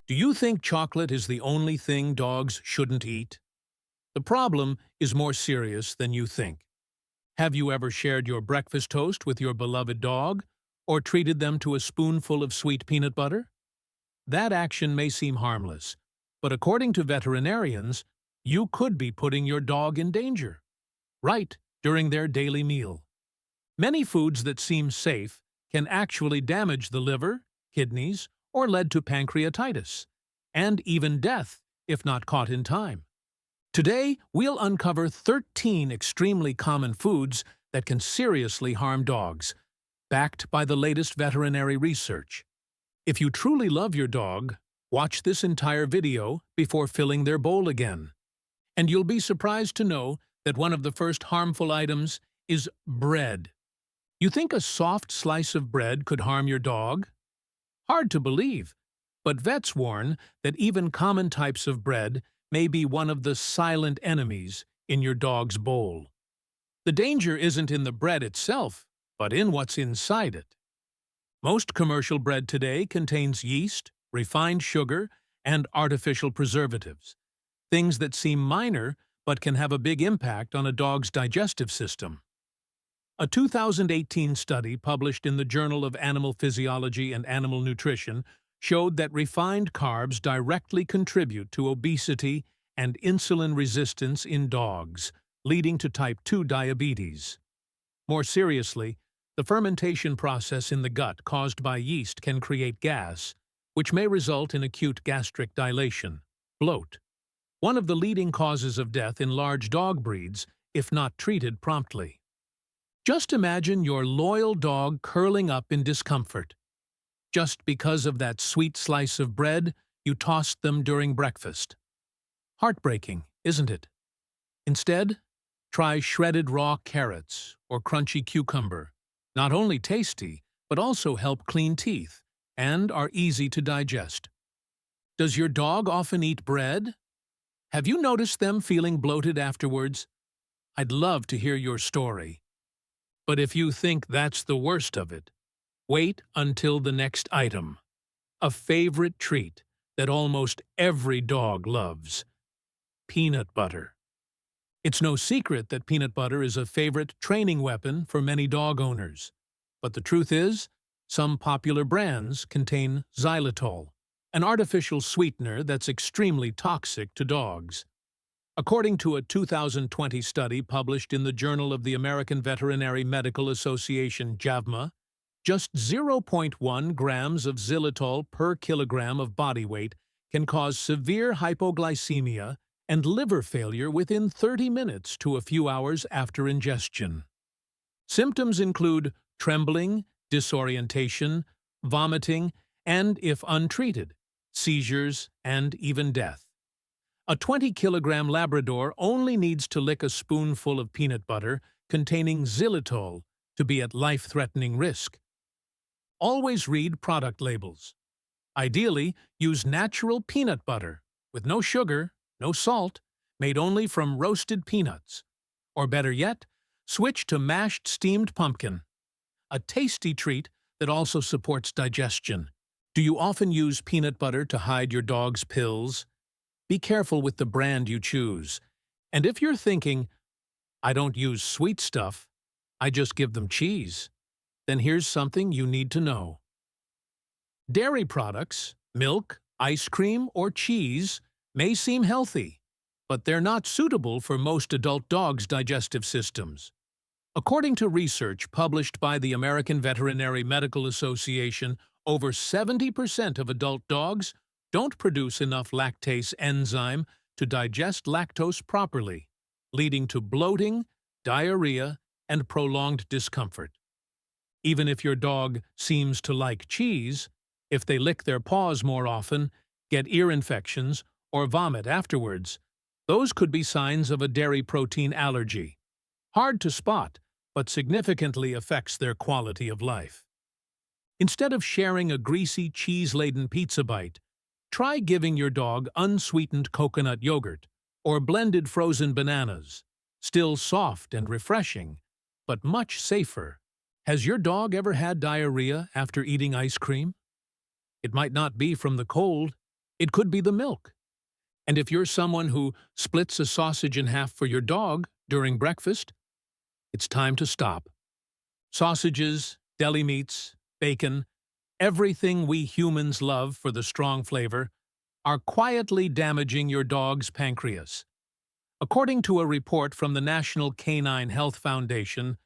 Do you think chocolate is the only thing dogs shouldn't eat? The problem is more serious than you think. Have you ever shared your breakfast toast with your beloved dog, or treated them to a spoonful of sweet peanut butter? That action may seem harmless, but according to veterinarians, you could be putting your dog in danger, right during their daily meal. Many foods that seem safe can actually damage the liver, kidneys, or lead to pancreatitis, and even death if not caught in time. Today, we'll uncover 13 extremely common foods that can seriously harm dogs, backed by the latest veterinary research. If you truly love your dog, watch this entire video before filling their bowl again. And you'll be surprised to know that one of the first harmful items is bread. You think a soft slice of bread could harm your dog? Hard to believe, but vets warn that even common types of bread may be one of the silent enemies in your dog's bowl. The danger isn't in the bread itself, but in what's inside it. Most commercial bread today contains yeast, refined sugar, and artificial preservatives, things that seem minor but can have a big impact on a dog's digestive system. A 2018 study published in the Journal of Animal Physiology and Animal Nutrition showed that refined carbs directly contribute to obesity and insulin resistance in dogs, leading to type 2 diabetes. More seriously, the fermentation process in the gut caused by yeast can create gas, which may result in acute gastric dilation, bloat, one of the leading causes of death in large dog breeds if not treated promptly. Just imagine your loyal dog curling up in discomfort, just because of that sweet slice of bread you tossed them during breakfast. Heartbreaking, isn't it? Instead, try shredded raw carrots or crunchy cucumber. Not only tasty, but also help clean teeth and are easy to digest. Does your dog often eat bread? Have you noticed them feeling bloated afterwards? I'd love to hear your story. But if you think that's the worst of it, wait until the next item. A favorite treat that almost every dog loves: peanut butter. It's no secret that peanut butter is a favorite training weapon for many dog owners. But the truth is, some popular brands contain xylitol, an artificial sweetener that's extremely toxic to dogs. According to a 2020 study published in the Journal of the American Veterinary Medical Association (JAVMA), just 0.1 grams of xylitol per kilogram of body weight can cause severe hypoglycemia and liver failure within 30 minutes to a few hours after ingestion. Symptoms include trembling, disorientation, vomiting, and, if untreated, seizures and even death. A 20-kilogram Labrador only needs to lick a spoonful of peanut butter containing xylitol to be at life-threatening risk. Always read product labels. Ideally, use natural peanut butter with no sugar, no salt, made only from roasted peanuts. Or better yet, switch to mashed steamed pumpkin, a tasty treat that also supports digestion. Do you often use peanut butter to hide your dog's pills? Be careful with the brand you choose. And if you're thinking, I don't use sweet stuff, I just give them cheese, then here's something you need to know. Dairy products, milk, ice cream, or cheese may seem healthy, but they're not suitable for most adult dogs' digestive systems. According to research published by the American Veterinary Medical Association, over 70% of adult dogs don't produce enough lactase enzyme to digest lactose properly, leading to bloating, diarrhea, and prolonged discomfort. Even if your dog seems to like cheese, if they lick their paws more often, get ear infections, or vomit afterwards, those could be signs of a dairy protein allergy. Hard to spot, but significantly affects their quality of life. Instead of sharing a greasy, cheese-laden pizza bite, try giving your dog unsweetened coconut yogurt or blended frozen bananas, still soft and refreshing, but much safer. Has your dog ever had diarrhea after eating ice cream? It might not be from the cold, It could be the milk. And if you're someone who splits a sausage in half for your dog during breakfast, it's time to stop. Sausages, deli meats, bacon, everything we humans love for the strong flavor, are quietly damaging your dog's pancreas. According to a report from the National Canine Health Foundation,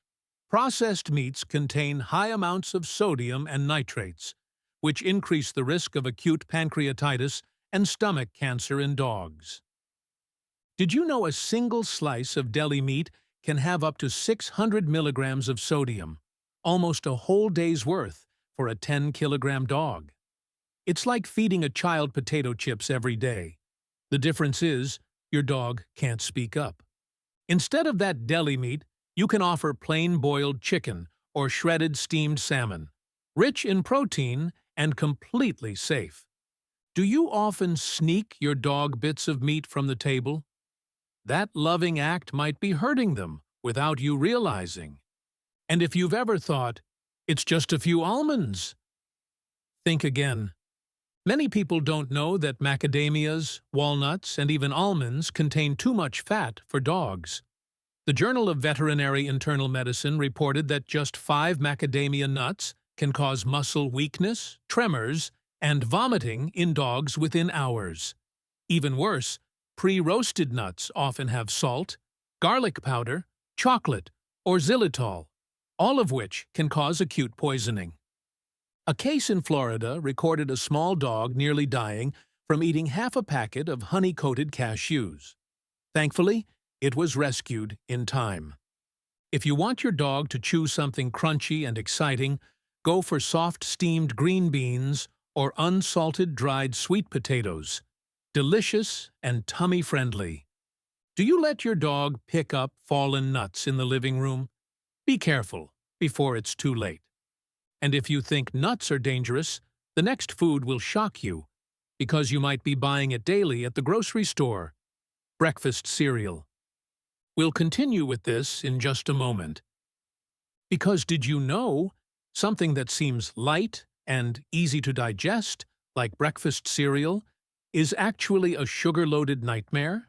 processed meats contain high amounts of sodium and nitrates, which increase the risk of acute pancreatitis and stomach cancer in dogs. Did you know a single slice of deli meat can have up to 600 milligrams of sodium, almost a whole day's worth for a 10-kilogram dog? It's like feeding a child potato chips every day. The difference is, your dog can't speak up. Instead of that deli meat, you can offer plain boiled chicken or shredded steamed salmon, rich in protein and completely safe. Do you often sneak your dog bits of meat from the table? That loving act might be hurting them without you realizing. And if you've ever thought, it's just a few almonds, think again. Many people don't know that macadamias, walnuts, and even almonds contain too much fat for dogs. The Journal of Veterinary Internal Medicine reported that just 5 macadamia nuts can cause muscle weakness, tremors, and vomiting in dogs within hours. Even worse, pre-roasted nuts often have salt, garlic powder, chocolate, or xylitol, all of which can cause acute poisoning. A case in Florida recorded a small dog nearly dying from eating half a packet of honey-coated cashews. Thankfully, it was rescued in time. If you want your dog to chew something crunchy and exciting, go for soft steamed green beans or unsalted dried sweet potatoes. Delicious and tummy-friendly. Do you let your dog pick up fallen nuts in the living room? Be careful before it's too late. And if you think nuts are dangerous, the next food will shock you, because you might be buying it daily at the grocery store. Breakfast cereal. We'll continue with this in just a moment. Because did you know something that seems light and easy to digest, like breakfast cereal, is actually a sugar-loaded nightmare?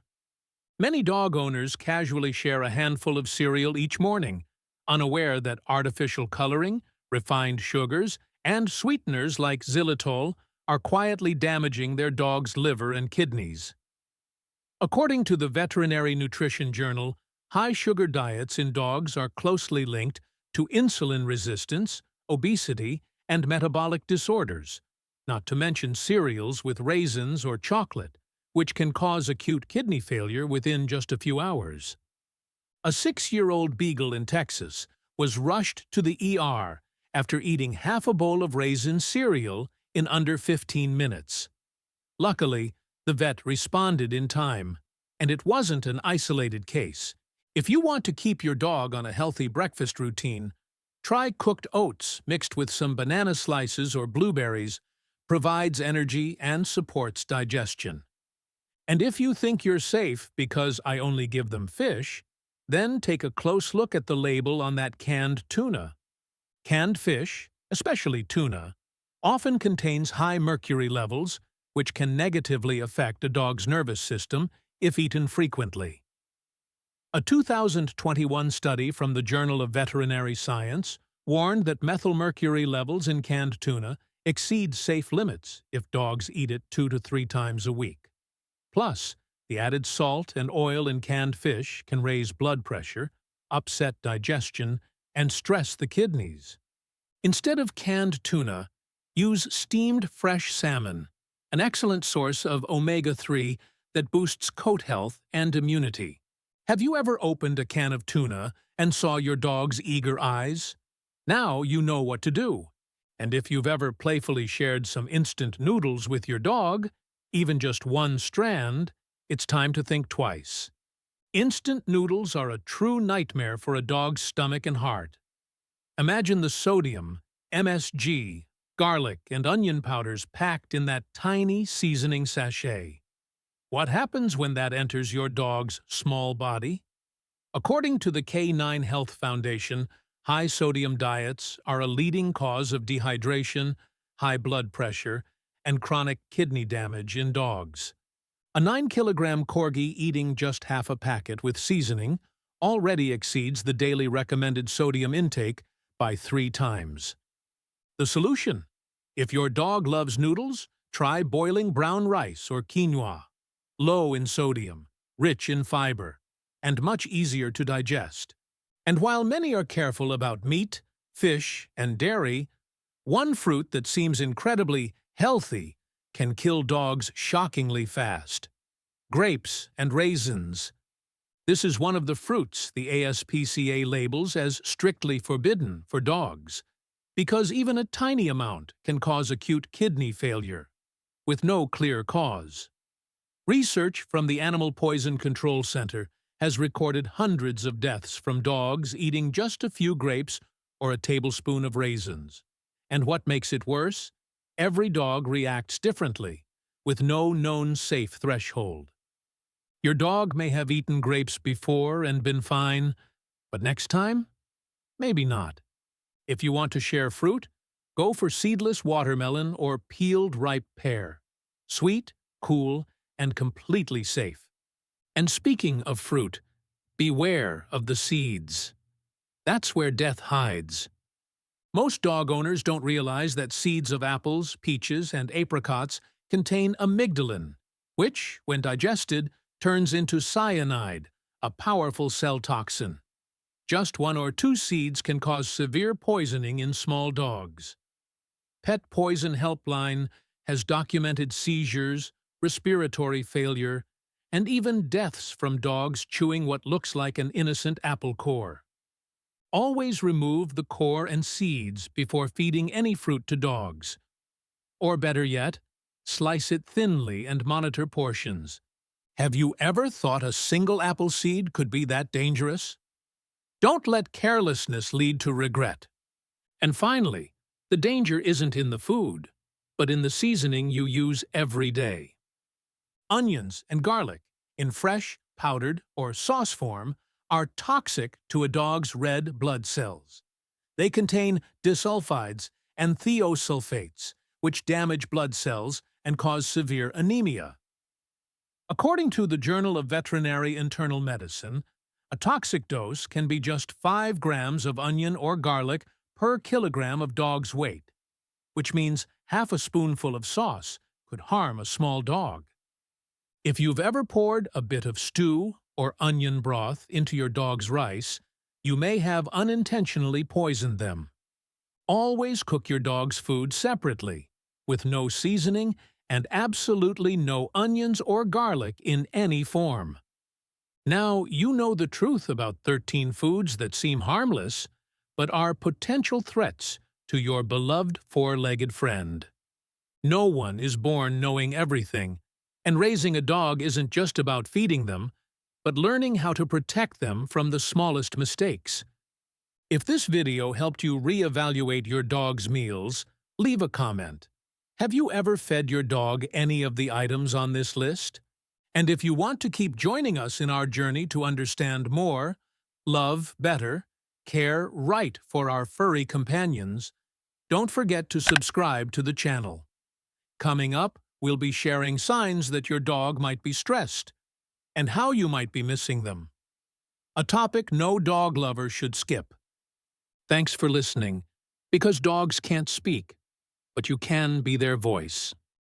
Many dog owners casually share a handful of cereal each morning, unaware that artificial coloring, refined sugars, and sweeteners like xylitol are quietly damaging their dog's liver and kidneys. According to the Veterinary Nutrition Journal, high-sugar diets in dogs are closely linked to insulin resistance, obesity, and metabolic disorders, not to mention cereals with raisins or chocolate, which can cause acute kidney failure within just a few hours. A 6-year-old beagle in Texas was rushed to the ER after eating half a bowl of raisin cereal in under 15 minutes. Luckily, the vet responded in time, and it wasn't an isolated case. If you want to keep your dog on a healthy breakfast routine, try cooked oats mixed with some banana slices or blueberries. Provides energy and supports digestion. And if you think you're safe because I only give them fish, then take a close look at the label on that canned tuna. Canned fish, especially tuna, often contains high mercury levels, which can negatively affect a dog's nervous system if eaten frequently. A 2021 study from the Journal of Veterinary Science warned that methylmercury levels in canned tuna exceed safe limits if dogs eat it 2 to 3 times a week. Plus, the added salt and oil in canned fish can raise blood pressure, upset digestion, and stress the kidneys. Instead of canned tuna, use steamed fresh salmon, an excellent source of omega-3 that boosts coat health and immunity. Have you ever opened a can of tuna and saw your dog's eager eyes? Now you know what to do. And if you've ever playfully shared some instant noodles with your dog, even just one strand, it's time to think twice. Instant noodles are a true nightmare for a dog's stomach and heart. Imagine the sodium, MSG, garlic, and onion powders packed in that tiny seasoning sachet. What happens when that enters your dog's small body? According to the K9 Health Foundation, high-sodium diets are a leading cause of dehydration, high blood pressure, and chronic kidney damage in dogs. A 9-kilogram corgi eating just half a packet with seasoning already exceeds the daily recommended sodium intake by 3 times. The solution? If your dog loves noodles, try boiling brown rice or quinoa. Low in sodium, rich in fiber, and much easier to digest. And while many are careful about meat, fish, and dairy, one fruit that seems incredibly healthy can kill dogs shockingly fast: grapes and raisins. This is one of the fruits the ASPCA labels as strictly forbidden for dogs, because even a tiny amount can cause acute kidney failure, with no clear cause. Research from the Animal Poison Control Center has recorded hundreds of deaths from dogs eating just a few grapes or a tablespoon of raisins. And what makes it worse? Every dog reacts differently, with no known safe threshold. Your dog may have eaten grapes before and been fine, but next time? Maybe not. If you want to share fruit, go for seedless watermelon or peeled ripe pear. Sweet, cool, and completely safe. And speaking of fruit, beware of the seeds. That's where death hides. Most dog owners don't realize that seeds of apples, peaches, and apricots contain amygdalin, which, when digested, turns into cyanide, a powerful cell toxin. Just 1 or 2 seeds can cause severe poisoning in small dogs. Pet Poison Helpline has documented seizures, respiratory failure, and even deaths from dogs chewing what looks like an innocent apple core. Always remove the core and seeds before feeding any fruit to dogs. Or better yet, slice it thinly and monitor portions. Have you ever thought a single apple seed could be that dangerous? Don't let carelessness lead to regret. And finally, the danger isn't in the food, but in the seasoning you use every day. Onions and garlic, in fresh, powdered, or sauce form, are toxic to a dog's red blood cells. They contain disulfides and thiosulfates, which damage blood cells and cause severe anemia. According to the Journal of Veterinary Internal Medicine, a toxic dose can be just 5 grams of onion or garlic per kilogram of dog's weight, which means half a spoonful of sauce could harm a small dog. If you've ever poured a bit of stew or onion broth into your dog's rice, you may have unintentionally poisoned them. Always cook your dog's food separately, with no seasoning and absolutely no onions or garlic in any form. Now you know the truth about 13 foods that seem harmless, but are potential threats to your beloved 4-legged friend. No one is born knowing everything, and raising a dog isn't just about feeding them, but learning how to protect them from the smallest mistakes. If this video helped you reevaluate your dog's meals, leave a comment. Have you ever fed your dog any of the items on this list? And if you want to keep joining us in our journey to understand more, love better, care right for our furry companions, don't forget to subscribe to the channel. Coming up, we'll be sharing signs that your dog might be stressed, and how you might be missing them. A topic no dog lover should skip. Thanks for listening, because dogs can't speak, but you can be their voice.